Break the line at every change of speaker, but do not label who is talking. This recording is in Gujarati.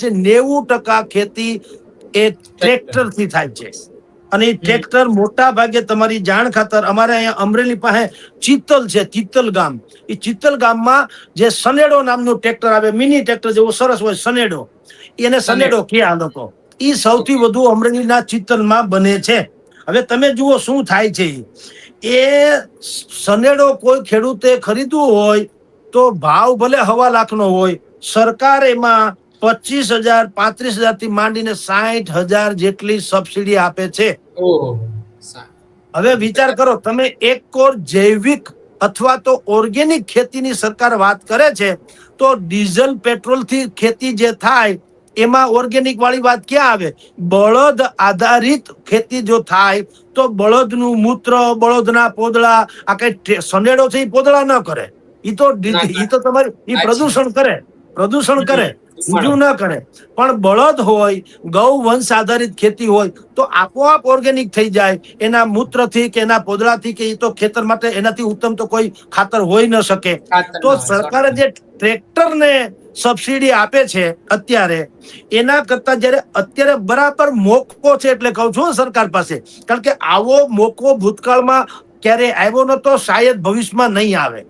90% ખેતી એ ટ્રેક્ટર થી થાય છે અને એ ટ્રેક્ટર મોટા ભાગે તમારી જાણ ખાતર અમારે અહીંયા અમરેલી પાસે ચિત્તલ છે, ચિત્તલ ગામ. એ ચિત્તલ ગામમાં જે સનેડો નામનું ટ્રેક્ટર આવે, મિની ટ્રેક્ટર જેવો સરસ હોય, સનેડો, એને સનેડો કે આ લોકો, એ સૌથી વધુ અમરેલીના ચિત્તલમાં બને છે. હવે તમે જુઓ શું થાય છે. એ સનેડો કોઈ ખેડૂતે ખરીદવું હોય તો ભાવ ભલે 1.5 લાખનો હોય, સરકાર એમાં 25,000 35,000 થી માંડીને 60,000 જેટલી સબસિડી આપે છે. હવે વિચાર કરો, તમે એક કોર જૈવિક અથવા તો ઓર્ગેનિક ખેતીની સરકાર વાત કરે છે, તો ડીઝલ પેટ્રોલ થી ખેતી જે થાય એમાં ઓર્ગેનિક વાળી વાત ક્યાં આવે? બળદ આધારિત ખેતી જો થાય તો બળદનું મૂત્ર, બળદના પોદળા, આ કઈ સનેડો છે એ પોદળા ન કરે. ઈ તો તમારી પ્રદૂષણ કરે, બીજું ના કરે. પણ બળદ હોય, ગૌ વંશ આધારિત ખેતી હોય તો આપોઆપ ઓર્ગેનિક થઈ જાય. એના મૂત્રથી કે એના પોદળાથી કે એ તો ખેતર માટે એનાથી ઉત્તમ તો કોઈ ખાતર હોઈ ન શકે. તો સરકારે જે ટ્રેક્ટરને સબસિડી આપે છે અત્યારે, એના કરતા જયારે અત્યારે બરાબર મોકો છે, એટલે કહું છું સરકાર પાસે, કારણ કે આવો મોકો ભૂતકાળમાં ક્યારે આવ્યો નતો, શાયદ ભવિષ્યમાં નહીં આવે.